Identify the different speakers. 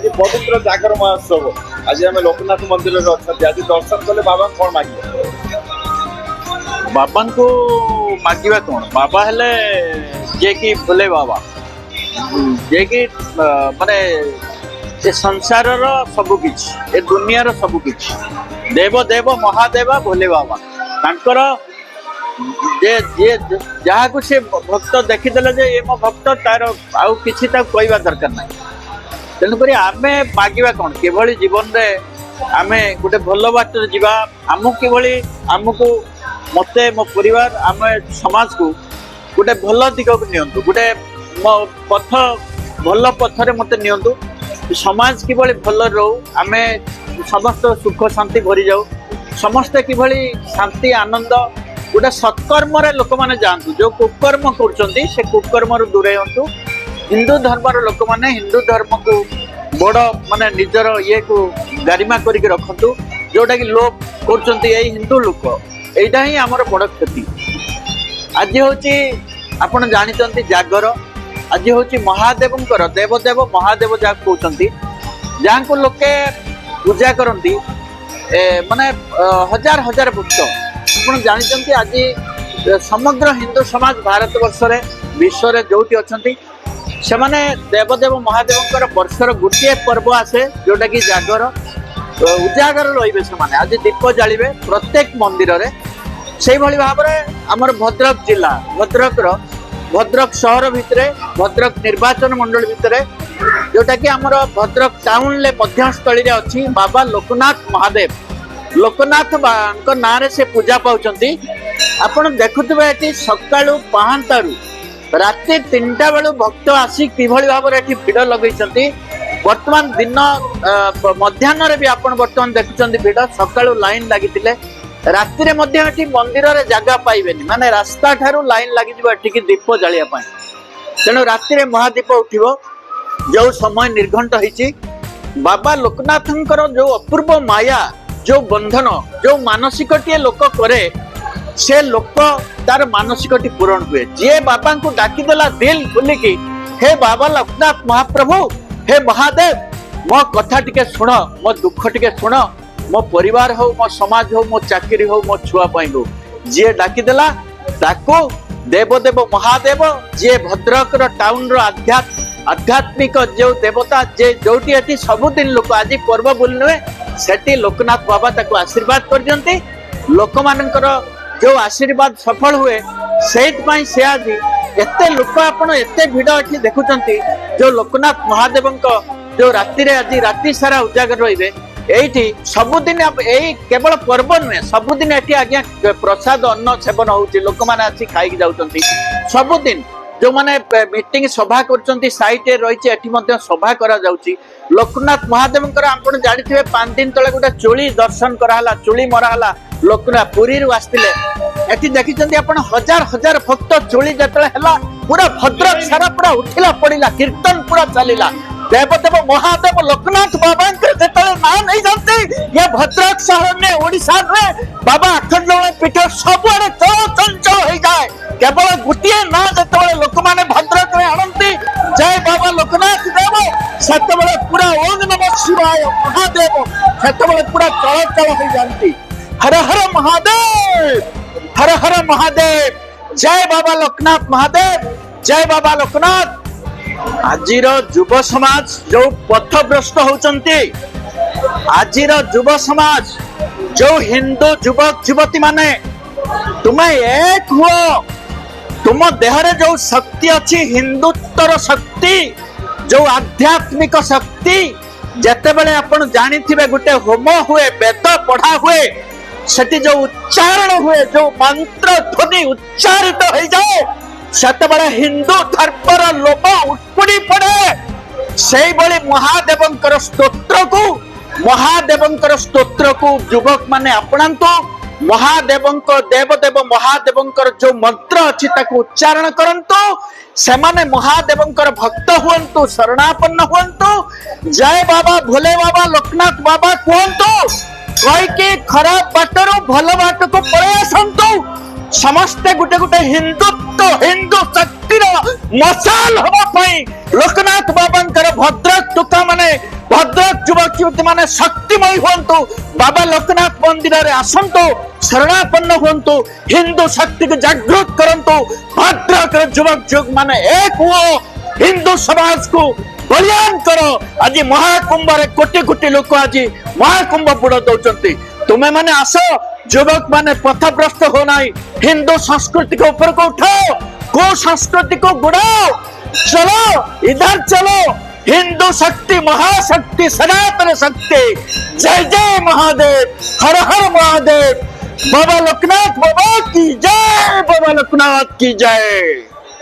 Speaker 1: ये पवित्र जागर महोत्सव आज आम लोकनाथ मंदिर अच्छा आज दर्शन कले बाबा कौन मागे
Speaker 2: बाबा को मागिबा कौन बाबा हेले जे कि भोले बाबा जे कि माने ए संसार सबु किछि ए दुनिया रो सबु किछि देव देव महादेव भोले बाबा तांकर जे जे जहा को से भक्त देखिदेले जे ए मो भक्त तार आउ किछि ता कहवा दरकार नै तेणु करी आमे मागिबा कौन केवली जीवन रे आमे गोटे भल बाट जीवा आमु केवली आमको मते मो परिवार आमे समाज को गोटे भल दिग को नियंतु गोटे मो पथ भल पथरे मते नियंतु समाज किभली भल रहू आमे समस्त सुख शांति भरी जाऊ समस्ते किभली शांति आनंद गोटे सत्कर्म रे लोक माने जानतु जो कुकर्म करछंती से कुकर्म रु दूरे हंतु हिंदू धर्म रो लोक माने हिंदू धर्म को बड़ माने निजर ये को गरिमा करिक रखंतु जोटा कि लोक करछंती ए हिंदू लोक एटा ही हमर बड़ क्षति आज होची आपण जानिचंती जागर आज होची महादेवंकर देवदेव महादेव जा कहउचंती जान को लोके पूजा करंती माने हजार हजार भक्त आपण जानिचंती आज समग्र हिंदू समाज भारत वर्ष रे विश्व रे जोटी अछंती से माने देवदेव महादेवंकर वर्षर गोटे पर्व आसे जोटा कि जागर उजागर रहिबे से माने आज दीप जालिबे प्रत्येक मंदिर रे सेही भली भाव रे हमर भद्रक जिला भद्रक रो भद्रक शहर भितरे भद्रक निर्वाचन मंडल भितरे जोटा कि हमर भद्रक टाउन ले मध्यस्थली रे अछि बाबा लोकनाथ महादेव लोकनाथ बांको नारे से पूजा पाउचंती आपण देखुतबे एटी सकाळू पहांतारू राति 3टा बेलू भक्त आसी किभली भाव रे एटी भिड़ लगैचंती वर्तमान दिन मध्याह्न रे भी आपण वर्तमान देखुचंती भिड़ सकाळू लाइन लागितिले राति रे मध्य एटी मंदिर रे जगह पाइबेनी माने रास्ता ठारू लाइन लागि जिवो एटी कि दीप जालिया पई तेनो राति रे महादीप उठिबो जो समय निर्घंट होईची बाबा लोकनाथंकर जो अपूर्व माया जो बंधन जो मानसिकटी लोक करे से लोक तार मानसिकटी पूरण हुए जे बाबा को डाकी देला दिल खुली की हे बाबा लोकनाथ महाप्रभु हे महादेव मो कथा टिके सुन मो दुख टिके सुन मो परिवार हो मो समाज हो मो चाकरी हो मो छुआ पाई हो जे डाकी देला ताको देवदेव महादेव जे भद्रक रो टाउन रो आध्यात्मिक जो देवता जे जोटी एटी सबुदिन लोक आज पर्व बोलने सेठी लोकनाथ बाबा ताको आशीर्वाद कर दियंती लोक मानकर जो आशीर्वाद सफल हुए सेठ पई से आज एते लोक आपण एते भिड़ एठी देखुचंती जो लोकनाथ महादेवंक जो राति रे आज राति सारा उजागर रहिबे एठी सबुदिन एई केवल पर्व नुहे सबुदिन एठी आज्ञा प्रसाद अन्न सेवन होउची लोक माने आसी खाई जाउचंती सबुदिन जो माने मीटिंग सभा करचंती साइट रे रहिचे एठी मध्ये सभा करा जाउची लोकनाथ महादेवंकर आपण जानिथिबे 5 दिन तळे गोटे चोली दर्शन कराहला चोली मराहला लोकनाथ पुरी रु आस्तिले एठी देखिचंती आपण हजार हजार भक्त चोली जतळे हला पूरा भद्रक सारा पूरा उठिला पडिला कीर्तन पूरा चलिला देवदेव महादेव लोकनाथ बाबा जतळे नाम नहीं जानते ये भद्रक शहर में ओडिसा रे बाबा अखंडमय पीठ सबुआडे चंचल हो जाए केवल गोटे ना जतळे लोक माने भद्रक रे आनंती जय बाबा लोकनाथ देव सेतबेले पूरा ओम नमः शिवाय महादेव सेतबेले पूरा चल हो जानती हर हर महादेव जय बाबा लोकनाथ महादेव जय बाबा लोकनाथ आजिर युव समाज जो पथभ्रष्ट होचंती आजिर युव समाज जो हिंदू युवक युवती माने तुम्हें एक हुओ तुम देहरे जो शक्ति अच्छी हिंदुत्वर शक्ति जो आध्यात्मिक शक्ति जेते बेले आपण जानिथिबे गुटे होम हुए वेद पढ़ा हुए सेठी जो उच्चारण हुए जो मंत्र ध्वनि उच्चारित हो जाए सेते बेले हिंदू धर्मर लोभ उठपुड़ी पड़े से महादेवंकर स्तोत्र को युवक माने अपनांतो महादेवंक देवदेव महादेवंकर जो मंत्र अच्छी ताको उच्चारण करंतो से माने महादेवंकर भक्त हुअंतु शरणापन्न हुअंतु जय बाबा भोले बाबा लोकनाथ बाबा कहंतु कई के खराब बाटरो भल बाट को पळे आसंतु समस्ते गुटे गुटे हिंदुत्व हिंदू शक्तिर मशाल हवा पाई लोकनाथ बाबांकर भद्रक टुका माने भद्रक युवक युवती माने शक्तिमय हुंतु बाबा लोकनाथ मंदिर रे आसंतु शरणापन्न हुंतु हिंदू शक्ति को जागृत करंतु भद्रक युवक युवक माने एक हुओ हिंदू समाज को बलियान करो आज महाकुंभ रे कोटी कोटी लोक आज महाकुंभ बुड़ दौचंती तुम्हें माने आसो युवक माने पथभ्रष्ट हो नहीं हिंदू संस्कृति को ऊपर को उठाओ को संस्कृति को गुड़ाओ चलो इधर चलो हिंदू शक्ति महाशक्ति सनातन शक्ति जय जय महादेव हर हर महादेव बाबा लोकनाथ बाबा की जय बाबा लोकनाथ की जय।